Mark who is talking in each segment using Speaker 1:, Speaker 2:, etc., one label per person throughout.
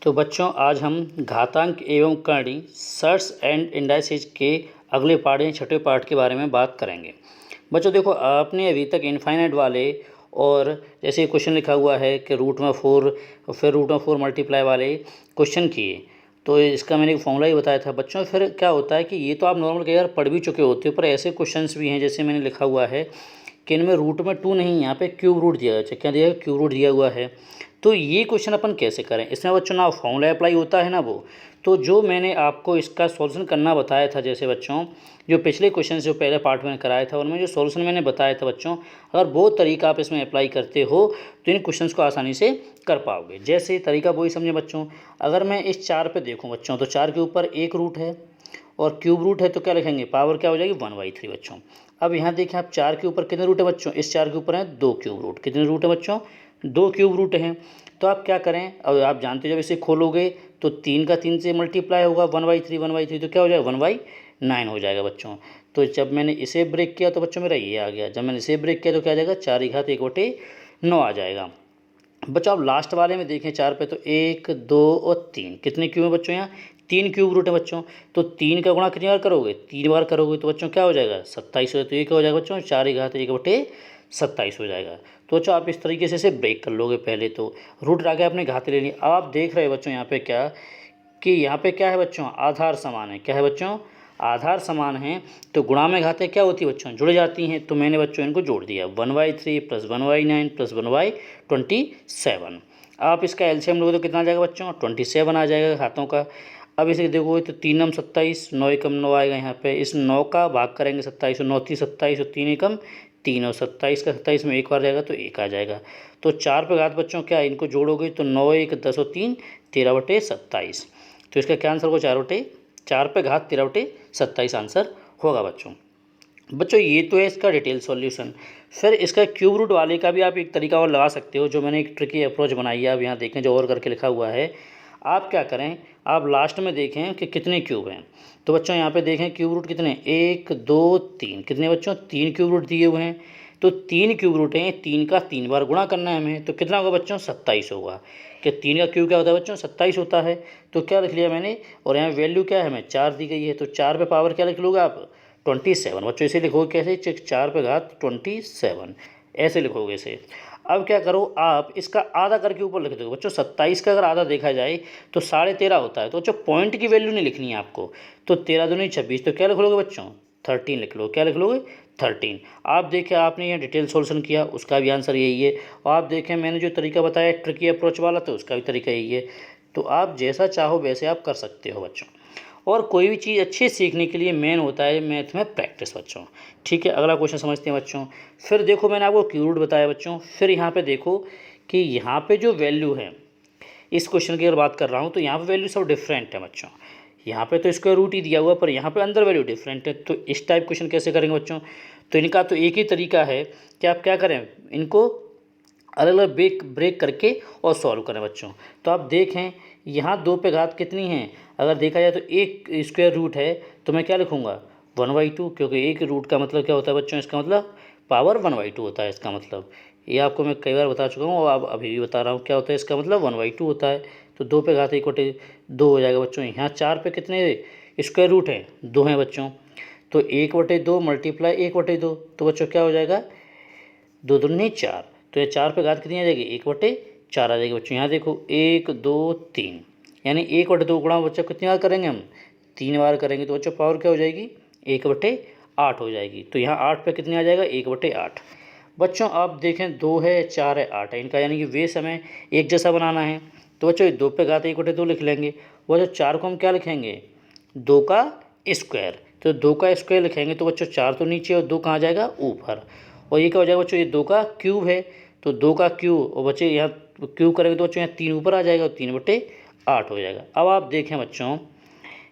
Speaker 1: तो बच्चों आज हम घातांक एवं करणी सर्ट्स एंड इंडाइसिस के अगले पार्ट या छठे पार्ट के बारे में बात करेंगे। बच्चों देखो, आपने अभी तक इनफाइनाइट वाले और जैसे क्वेश्चन लिखा हुआ है कि रूट में 4 फिर रूट में 4 मल्टीप्लाई वाले क्वेश्चन किए, तो इसका मैंने एक फॉर्मूला ही बताया था बच्चों। फिर क्या होता है कि ये तो आप नॉर्मल कई बार पढ़ भी चुके होते हो, पर ऐसे क्वेश्चंस भी हैं जैसे मैंने लिखा हुआ है कि इनमें रूट में 2 नहीं, यहाँ पे क्यूब रूट दिया है। क्या दिया है? क्यूब रूट दिया हुआ है। तो ये क्वेश्चन अपन कैसे करें? इसमें बच्चों ना फॉर्मूला अप्लाई होता है ना वो। तो जो मैंने आपको इसका सॉल्यूशन करना बताया था, जैसे बच्चों जो पिछले क्वेश्चन जो पहले पार्ट में कराया था उनमें जो सॉल्यूशन मैंने बताया था बच्चों, अगर वो तरीका आप इसमें अप्लाई करते हो तो इन क्वेश्चंस को आसानी से कर पाओगे। जैसे तरीका वही समझे बच्चों, अगर मैं इस 4 पे देखूँ बच्चों, तो 4 के ऊपर एक रूट है और क्यूब रूट है, तो क्या लिखेंगे? पावर क्या हो जाएगी? 1/3 बच्चों। अब यहाँ देखें आप 4 के ऊपर कितने रूट है बच्चों? इस 4 के ऊपर हैं 2 क्यूब रूट। कितने रूट है बच्चों? 2 क्यूब रूट हैं। तो आप क्या करें, अब आप जानते हो जब इसे खोलोगे तो 3 का 3 से मल्टीप्लाई होगा 1/3 तो क्या हो जाएगा? 1/9 हो जाएगा बच्चों। तो जब मैंने इसे ब्रेक किया तो बच्चों मेरा ये आ गया। जब मैंने इसे ब्रेक किया तो क्या आ जाएगा? 4 1/9 आ जाएगा बच्चों। आप लास्ट वाले में देखें 4 पे, तो 1 2 और 3 कितने क्यूब है बच्चों? यहाँ 3 क्यूब रूट है बच्चों। तो 3 का गुणा कितनी बार करोगे? 3 बार करोगे तो बच्चों क्या हो जाएगा? 27 हो। तो ये क्या हो जाएगा बच्चों? 4 1/27 हो जाएगा। तो बच्चों आप इस तरीके से इसे ब्रेक कर लोगे। पहले तो रूट आगे आपने घात ले ली। अब आप देख रहे हो बच्चों यहाँ पे क्या, कि यहाँ पे क्या है बच्चों? आधार समान है। क्या है बच्चों? आधार समान है। तो गुणा में घातें क्या होती है बच्चों? जुड़ जाती हैं। तो मैंने बच्चों इनको जोड़ दिया, 1/3 प्लस 1/9 प्लस 1/27। आप इसका एलसीएम लोगे तो कितना आ जाएगा बच्चों? 27 आ जाएगा घातों का। अब इसे देखोगे तो 3 9 27, 9 एकम 9 आएगा यहाँ पे। इस 9 का भाग करेंगे 27, 9 3 27 और 3 एकम 3, और 27 का 27 में एक बार जाएगा तो 1 आ जाएगा। तो 4 पे घात बच्चों क्या है? इनको जोड़ोगे तो 9 1 10 और 3 13/27। तो इसका क्या आंसर होगा? 4 पे घात 13/27 आंसर होगा बच्चों। बच्चों ये तो है इसका डिटेल सॉल्यूशन। फिर इसका क्यूब रूट वाले का भी आप एक तरीका और लगा सकते हो, जो मैंने एक ट्रिकी अप्रोच बनाई है। आप यहाँ देखें जो और करके लिखा हुआ है। आप क्या करें, आप लास्ट में देखें कि कितने क्यूब हैं। तो बच्चों यहाँ पे देखें क्यूब रूट कितने? 1 2 3। कितने बच्चों? 3 क्यूब रूट दिए हुए हैं। तो 3 क्यूब रूट हैं, 3 का 3 बार गुणा करना है हमें। तो कितना होगा बच्चों? 27 होगा। कि 3 का क्यूब क्या होता है बच्चों? 27 होता है। तो क्या लिख लिया मैंने, और यहाँ वैल्यू क्या है? हमें 4 दी गई है। तो 4 पे पावर क्या लिख लोगे आप? 27 बच्चों। इसे लिखोगे कैसे? 4 पे घात 27 ऐसे लिखोगे इसे। अब क्या करो, आप इसका आधा करके ऊपर लिख दो बच्चों। 27 का अगर आधा देखा जाए तो 13.5 होता है। तो बच्चों पॉइंट की वैल्यू नहीं लिखनी है आपको। तो 13 दूनी 26, तो क्या लिख लोगे बच्चों? 13 लिख लो। क्या लिख लोगे? 13। आप देखें आपने यह डिटेल सॉल्यूशन किया, उसका भी आंसर यही है। और आप देखें मैंने जो तरीका बताया ट्रिकी अप्रोच वाला, तो उसका भी तरीका यही है। तो आप जैसा चाहो वैसे आप कर सकते हो बच्चों। और कोई भी चीज़ अच्छी सीखने के लिए मेन होता है मैथ में प्रैक्टिस बच्चों। ठीक है, अगला क्वेश्चन समझते हैं बच्चों। फिर देखो मैंने आपको क्यूब रूट बताया बच्चों। फिर यहाँ पे देखो कि यहाँ पे जो वैल्यू है, इस क्वेश्चन की अगर बात कर रहा हूँ तो यहाँ पे वैल्यू सब डिफरेंट है बच्चों। यहाँ पे तो स्क्वायर रूट ही दिया हुआ, पर यहाँ पे अंदर वैल्यू डिफरेंट है। तो इस टाइप क्वेश्चन कैसे करेंगे बच्चों? तो इनका तो एक ही तरीका है कि आप क्या करें, इनको अलग अलग ब्रेक करके और सॉल्व करें बच्चों। तो आप देखें यहाँ 2 पे घात कितनी है? अगर देखा जाए तो एक स्क्वायर रूट है, तो मैं क्या लिखूँगा? 1/2, क्योंकि एक रूट का मतलब क्या होता है बच्चों? इसका मतलब पावर 1/2 होता है इसका मतलब। ये आपको मैं कई बार बता चुका हूँ और अब अभी भी बता रहा हूँ, क्या होता है इसका मतलब? 1/2 होता है। तो 2 पे घात 1/2 हो जाएगा बच्चों। यहाँ 4 पे कितने स्क्वायर रूट हैं? 2 हैं बच्चों। तो 1/2 मल्टीप्लाई 1/2, तो बच्चों क्या हो जाएगा? 2 दूनी 4। तो ये 4 पे घात कितनी आ जाएगी? 1/4 आ जाएगी बच्चों। यहाँ देखो 1 2 3, यानी 1/2 गुणा बच्चों कितनी बार करेंगे हम? 3 बार करेंगे। तो बच्चों पावर क्या हो जाएगी? 1/8 हो जाएगी। तो यहाँ 8 पे कितनी आ जाएगा? 1/8 बच्चों। आप देखें 2 है 4 है 8 है इनका, यानी कि वे समय एक जैसा बनाना है। तो बच्चों 2 पे घात 1/2 लिख लेंगे। वो जो 4 को हम क्या लिखेंगे? 2 का स्क्वायर। तो 2 का स्क्वायर लिखेंगे तो बच्चों 4 तो नीचे और 2 कहाँ जाएगा? ऊपर। और ये क्या हो जाएगा बच्चों? ये 2 का क्यूब है। तो 2 का क्यूब, और बच्चे यहाँ क्यूब करेंगे तो बच्चों यहाँ 3 ऊपर आ जाएगा और 3/8 हो जाएगा। अब आप देखें बच्चों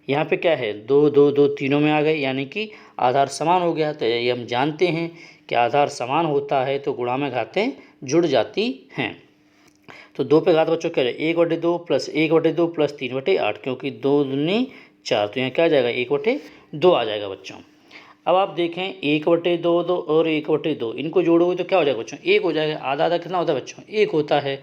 Speaker 1: यहाँ पे क्या है? 2 2 2 तीनों में आ गए, यानी कि आधार समान हो गया। तो ये हम जानते हैं कि आधार समान होता है तो गुणा में घातें जुड़ जाती हैं। तो 2 पे घात बच्चों क्या है? 1/2 प्लस 1/2 प्लस 3/8, क्योंकि 2 दूनी 4। तो यहाँ क्या आ जाएगा? 1/2 आ जाएगा बच्चों। अब आप देखें 1/2 2 और 1/2 इनको जोड़ोगे तो क्या हो जाएगा बच्चों? 1 हो जाएगा। आधा आधा कितना होता है बच्चों? 1 होता है।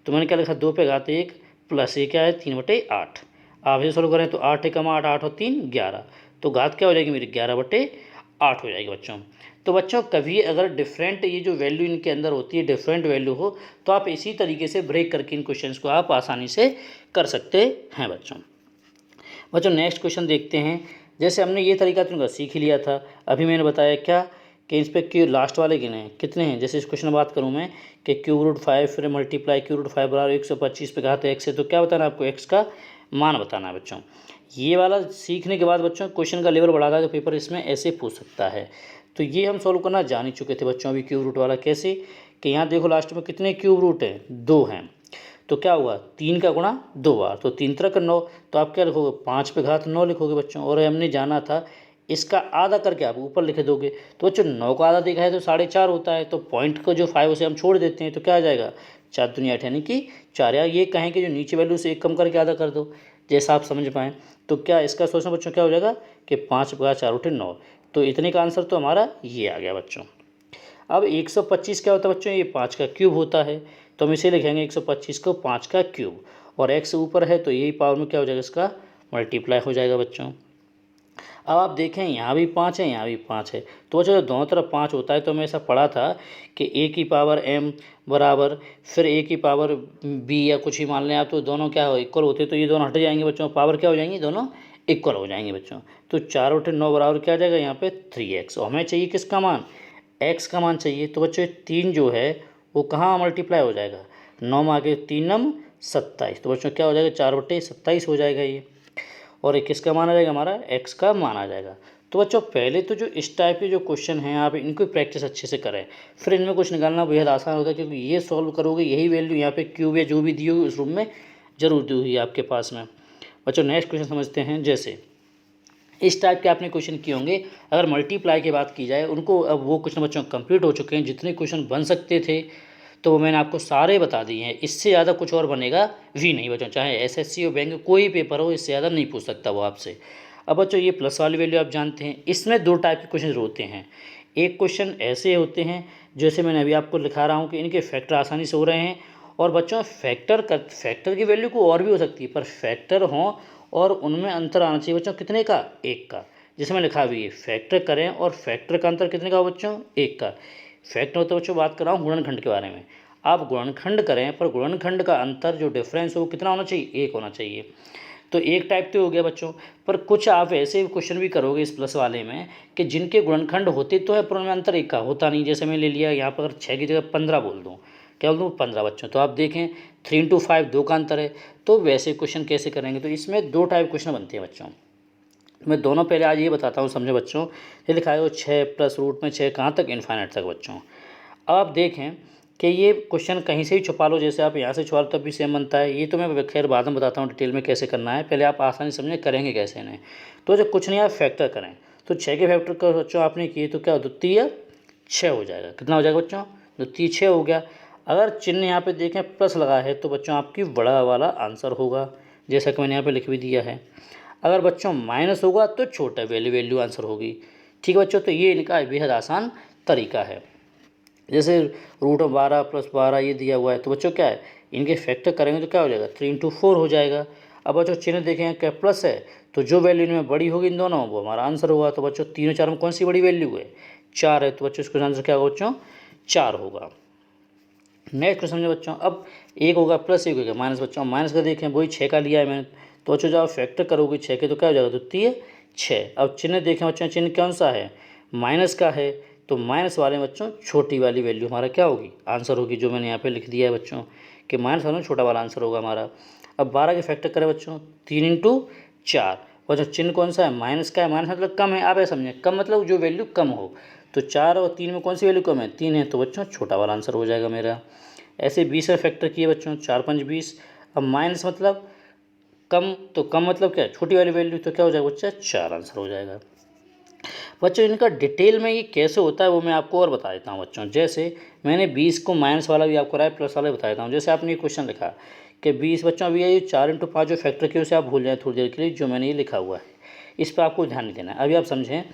Speaker 1: तो मैंने क्या लिखा? 2 पे घात 1 प्लस ये क्या है 3/8। आप इसे सोल्व करें तो 8 एकम 8, 8 और 3 11, तो घात क्या हो जाएगी मेरी 11/8 हो जाएगी बच्चों। तो बच्चों कभी अगर डिफरेंट ये जो वैल्यू इनके अंदर होती है डिफरेंट वैल्यू हो तो आप इसी तरीके से ब्रेक करके इन क्वेश्चंस को आप आसानी से कर सकते हैं बच्चों। नेक्स्ट क्वेश्चन देखते हैं। जैसे हमने ये तरीका तुमको सीख ही लिया था, अभी मैंने बताया क्या कि इस पर क्यू लास्ट वाले गिने हैं कितने हैं। जैसे इस क्वेश्चन में बात करूँ मैं कि √5 फिर मल्टीप्लाई √5 बराबर 125 पे कहा था एक्स है, तो क्या बताना है आपको एक्स का मान बताना है बच्चों। ये वाला सीखने के बाद बच्चों क्वेश्चन का लेवल बढ़ाता है तो पेपर इसमें ऐसे पूछ सकता है। तो ये हम सॉल्व करना जान ही चुके थे बच्चों। अभी क्यूब रूट वाला कैसे कि यहाँ देखो लास्ट में कितने क्यूब रूट हैं 2 हैं, तो क्या हुआ 3 का गुणा 2 बार, तो 3 3 9, तो आप क्या लिखोगे 5 पे घात 9 लिखोगे बच्चों। और हमने जाना था इसका आधा करके आप ऊपर लिख दोगे, तो बच्चों 9 का आधा देखा है तो 4.5 होता है, तो पॉइंट को जो 5 उसे हम छोड़ देते हैं तो क्या आ जाएगा 4 दूनी 8 यानी कि 4। या ये कहें कि जो नीचे वैल्यू से 1 कम करके आधा कर दो, जैसा आप समझ पाएँ। तो क्या इसका सोचना बच्चों क्या हो जाएगा कि 5 × 4 = 9, तो इतने का आंसर तो हमारा ये आ गया बच्चों। अब 125 क्या होता है बच्चों, ये 5 का क्यूब होता है, तो हम इसे लिखेंगे 125 को 5 का क्यूब, और x ऊपर है तो यही पावर में क्या हो जाएगा इसका मल्टीप्लाई हो जाएगा बच्चों। अब आप देखें यहाँ भी 5 है यहाँ भी 5 है, तो बच्चों दोनों तरफ 5 होता है तो हमें ऐसा पढ़ा था कि a की पावर m बराबर फिर a की पावर b या कुछ ही मान लें आप, तो दोनों क्या हो इक्वल होते, तो ये दोनों हट जाएंगे बच्चों, पावर क्या हो जाएंगी दोनों इक्वल हो जाएंगे बच्चों। तो 4/9 बराबर क्या आ जाएगा यहाँ पे 3x, और हमें चाहिए किसका मान x का मान चाहिए। तो बच्चों 3 जो है वो कहाँ मल्टीप्लाई हो जाएगा 9 में आगे 3 9 27, तो बच्चों क्या हो जाएगा 4/27 हो जाएगा ये, और एक किसका मान आ जाएगा हमारा x का मान आ जाएगा। तो बच्चों पहले तो जो इस टाइप के जो क्वेश्चन हैं आप इनको प्रैक्टिस अच्छे से करें, फिर इनमें कुछ निकालना बेहद आसान होता है, क्योंकि ये सॉल्व करोगे यही वैल्यू यहाँ पे क्यूब या जो भी दी होगी उस रूम में जरूर दी हुई है आपके पास में। बच्चों नेक्स्ट क्वेश्चन समझते हैं। जैसे इस टाइप के आपने क्वेश्चन किए होंगे, अगर मल्टीप्लाई की बात की जाए उनको अब वो क्वेश्चन बच्चों कंप्लीट हो चुके हैं, जितने क्वेश्चन बन सकते थे तो वो मैंने आपको सारे बता दिए हैं, इससे ज़्यादा कुछ और बनेगा भी नहीं बच्चों, चाहे एसएससी हो बैंक कोई पेपर हो इससे ज़्यादा नहीं पूछ सकता वो आपसे। अब बच्चों ये प्लस वाली वैल्यू आप जानते हैं, इसमें 2 टाइप के क्वेश्चन होते हैं। एक क्वेश्चन ऐसे होते हैं जैसे मैंने अभी आपको लिखा रहा हूँ कि इनके फैक्टर आसानी से हो रहे हैं, और बच्चों फैक्टर की वैल्यू को और भी हो सकती है पर फैक्टर हों और उनमें अंतर आना चाहिए बच्चों कितने का 1 का, जिसे मैं लिखा भी है फैक्टर करें और फैक्टर का अंतर कितने का हो बच्चों 1 का। फैक्टर होता है बच्चों बात कर रहा हूँ गुणनखंड के बारे में, आप गुणनखंड करें पर गुणनखंड का अंतर जो डिफरेंस हो वो कितना होना चाहिए 1 होना चाहिए। तो एक टाइप तो हो गया बच्चों, पर कुछ आप ऐसे क्वेश्चन भी करोगे इस प्लस वाले में कि जिनके गुणनखंड होते तो है पर उनमें अंतर 1 का होता नहीं। जैसे मैं ले लिया यहाँ पर अगर 6 की जगह 15 बोल दूँ, क्या बोल दूँ 15 बच्चों, तो आप देखें 3 × 5 2 का अंतर है, तो वैसे क्वेश्चन कैसे करेंगे। तो इसमें 2 टाइप क्वेश्चन बनते हैं बच्चों, मैं दोनों पहले आज ये बताता हूँ समझे बच्चों। ये लिखा है वो 6 प्लस रूट में 6 कहाँ तक इनफाइनाइट तक बच्चों। अब आप देखें कि ये क्वेश्चन कहीं से ही छुपा लो, जैसे आप यहाँ से छुपा लो तब भी सेम बनता है, ये तो मैं खैर बाद में बताता हूँ डिटेल में कैसे करना है, पहले आप आसानी समझे करेंगे कैसे इन्हें। तो जब कुछ नहीं आप फैक्टर करें, तो 6 के फैक्टर का बच्चों आपने किए तो क्या द्वितीय 6 हो जाएगा, कितना हो जाएगा बच्चों द्वितीय 6 हो गया। अगर चिन्ह यहाँ पे देखें प्लस लगा है तो बच्चों आपकी बड़ा वाला आंसर होगा, जैसा कि मैंने यहाँ पे लिख भी दिया है। अगर बच्चों माइनस होगा तो छोटा वैल्यू आंसर होगी। ठीक है बच्चों, तो ये इनका बेहद आसान तरीका है। जैसे √12 + 12 ये दिया हुआ है, तो बच्चों क्या है इनके फैक्टर करेंगे तो क्या हो जाएगा 3 × 4 हो जाएगा। अब बच्चों चिन्ह देखें क्या प्लस है, तो जो वैल्यू इनमें बड़ी होगी इन दोनों वो हमारा आंसर होगा। तो बच्चों 3 और 4 में कौन सी बड़ी वैल्यू है 4 है, तो बच्चों इसका आंसर क्या होगा बच्चों 4 होगा। नेक्स्ट क्वेश्चन समझे बच्चों, अब 1 होगा प्लस 1 होगा माइनस, बच्चों माइनस का देखें वही 6 का लिया है मैंने, तो बच्चों जब आप फैक्टर करोगे 6 के तो क्या हो जाएगा द्वितीय 6। अब चिन्ह देखें बच्चों, चिन्ह कौन सा है माइनस का है, तो माइनस वाले बच्चों छोटी वाली वैल्यू हमारा क्या होगी आंसर होगी, जो मैंने यहाँ पे लिख दिया है बच्चों कि माइनस वाला छोटा वाला आंसर होगा हमारा। अब 12 के फैक्टर करें बच्चों 3 × 4, बच्चों चिन्ह कौन सा है माइनस का है, माइनस मतलब कम है, आप ऐसा समझें कम मतलब जो वैल्यू कम हो, तो 4 और 3 में कौन सी वैल्यू कम है 3 है, तो बच्चों छोटा वाला आंसर हो जाएगा मेरा। ऐसे 20 का फैक्टर किए बच्चों 4 × 5 = 20। अब माइनस मतलब कम, तो कम मतलब क्या है छोटी वाली वैल्यू, तो क्या हो जाएगा बच्चा 4 आंसर हो जाएगा। बच्चों इनका डिटेल में ये कैसे होता है वो मैं आपको और बता देता हूँ बच्चों। जैसे मैंने 20 को माइनस वाला भी आपको रहा है प्लस वाला भी बता देता हूँ। जैसे आपने ये क्वेश्चन लिखा कि 20 बच्चों अभी ये 4 × 5 जो फैक्टर किए उसे आप भूल जाएं थोड़ी देर के लिए, जो मैंने ये लिखा हुआ है इस पर आपको ध्यान नहीं देना है। अभी आप समझें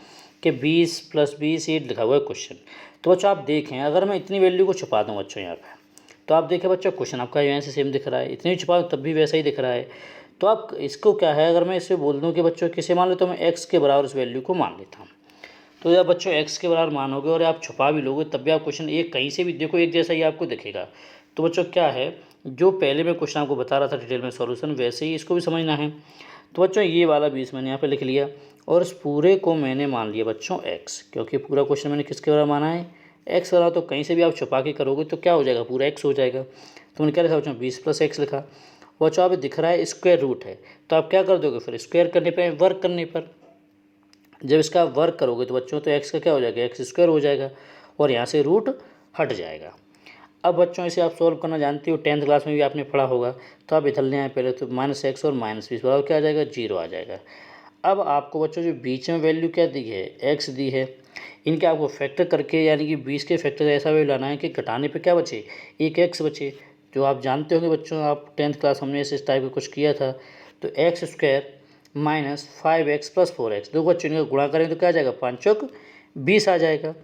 Speaker 1: कि 20 + 20 ये लिखा हुआ है क्वेश्चन। तो बच्चों आप देखें अगर मैं इतनी वैल्यू को छुपा दूँ बच्चों यहाँ पर, तो आप देखें बच्चों क्वेश्चन आपका यहाँ से सेम दिख रहा है, इतनी छुपा तब भी वैसा ही दिख रहा है। तो आप इसको क्या है, अगर मैं इसे बोल दूँ कि बच्चों किसे मान लेता हूँ, मैं x के बराबर इस वैल्यू को मान लेता हूँ। तो जब बच्चों x के बराबर मानोगे और आप छुपा भी लोगे तब भी आप क्वेश्चन एक कहीं से भी देखो एक जैसा ही आपको दिखेगा। तो बच्चों क्या है, जो पहले मैं क्वेश्चन आपको बता रहा था डिटेल में सॉल्यूशन, वैसे ही इसको भी समझना है। तो बच्चों ये वाला 20 मैंने यहाँ पे लिख लिया और इस पूरे को मैंने मान लिया बच्चों x, क्योंकि पूरा क्वेश्चन मैंने किसके बराबर माना है, x वाला। तो कहीं से भी आप छुपा के करोगे तो क्या हो जाएगा, पूरा x हो जाएगा। तो मैंने क्या लिखा बच्चों, 20 + x लिखा। बच्चों आप दिख रहा है स्क्वायर रूट है, तो आप क्या कर दोगे फिर, स्क्वायर करने पर, वर्क करने पर। जब इसका वर्क करोगे तो बच्चों तो x का क्या हो जाएगा, x² हो जाएगा और यहाँ से रूट हट जाएगा। अब बच्चों इसे आप सॉल्व करना जानते हो, 10th क्लास में भी आपने पढ़ा होगा। तो आप इधर ले आए पहले, तो -x और -20 बराबर क्या आ जाएगा, 0 आ जाएगा। अब आपको बच्चों जो बीच में वैल्यू क्या दी है, x दी है, इनके आपको फैक्टर करके यानी कि 20 के फैक्टर ऐसा वैल्यू लाना है कि घटाने पे क्या बचे, एक x बचे। जो आप जानते होंगे बच्चों, आप 10th क्लास हमने इस टाइप का कुछ किया था। तो x² - 5x + 4x, दो बच्चों इनका गुणा करें तो क्या आ जाएगा, 5 चौक 20 आ जाएगा।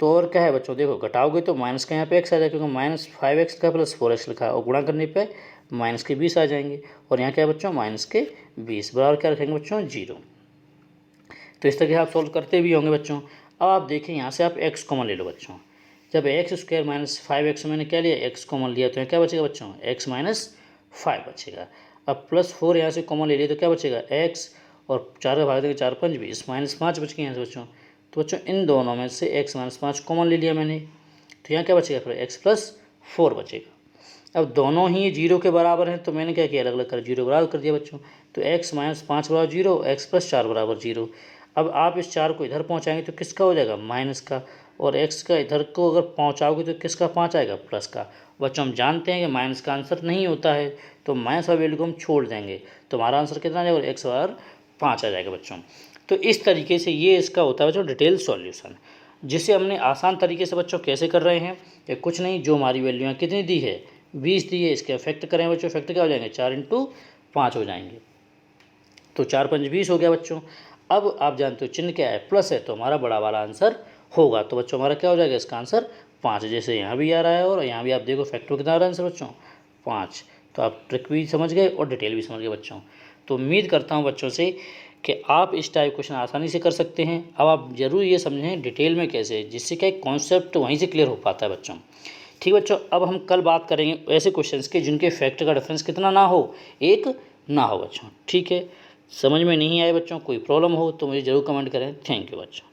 Speaker 1: तो और क्या है बच्चों, देखो घटाओगे तो माइनस का यहाँ पे x आ जाएगा, क्योंकि -5x का + 4x लिखा है और गुणा करने पे माइनस के 20 आ जाएंगे। और यहाँ क्या है बच्चों, -20 बराबर क्या रखेंगे बच्चों, 0। तो इस तरह आप सॉल्व करते भी होंगे बच्चों। अब आप देखें यहाँ से आप x कॉमन ले लो बच्चों। जब x² - 5x मैंने क्या लिया, x कॉमन लिया, तो यहाँ क्या बचेगा बच्चों, x - 5 बचेगा। अब +4 यहाँ से कॉमन ले लिया तो क्या बचेगा, x, और 4 का भाग देंगे 4 × 5 = 20, -5 बच गए यहाँ से बच्चों। तो बच्चों इन दोनों में से x - 5 कॉमन ले लिया मैंने, तो यहाँ क्या बचेगा फिर, x + 4 बचेगा। अब दोनों ही 0 के बराबर हैं, तो मैंने क्या किया, अलग अलग कर 0 बराबर कर दिया बच्चों। तो x - 5 बराबर 0, x + 4 बराबर 0। अब आप इस 4 को इधर पहुँचाएंगे तो किसका हो जाएगा, माइनस का, और x का इधर को अगर पहुँचाओगे तो किसका 5 आएगा, प्लस का। बच्चों हम जानते हैं कि माइनस का आंसर नहीं होता है, तो माइनस वाली वैल्यू को हम छोड़ देंगे, तो हमारा आंसर कितना आ जाएगा, x बराबर 5 आ जाएगा बच्चों। तो इस तरीके से ये इसका होता है बच्चों डिटेल सॉल्यूशन, जिसे हमने आसान तरीके से बच्चों कैसे कर रहे हैं, या कुछ नहीं, जो हमारी वैल्यू यहाँ कितनी दी है, 20 दी है, इसके इफेक्ट करें बच्चों, इफेक्ट क्या हो जाएंगे, 4 × 5 हो जाएंगे। तो 4 × 5 = 20 हो गया बच्चों। अब आप जानते हो चिन्ह क्या है, प्लस है, तो हमारा बड़ा वाला आंसर होगा। तो बच्चों हमारा क्या हो जाएगा, इसका आंसर 5, जैसे यहाँ भी आ रहा है और यहाँ भी आप देखो फैक्टर कितना आ रहा है आंसर बच्चों, 5। तो आप ट्रिक भी समझ गए और डिटेल भी समझ गए बच्चों। तो उम्मीद करता हूँ बच्चों से कि आप इस टाइप क्वेश्चन आसानी से कर सकते हैं। अब आप ज़रूर ये समझें डिटेल में कैसे, जिससे क्या कॉन्सेप्ट वहीं से क्लियर हो पाता है बच्चों। ठीक बच्चों, अब हम कल बात करेंगे ऐसे क्वेश्चंस के जिनके फैक्टर का डिफरेंस कितना ना हो, एक ना हो बच्चों। ठीक है, समझ में नहीं आए बच्चों, कोई प्रॉब्लम हो तो मुझे ज़रूर कमेंट करें। थैंक यू बच्चों।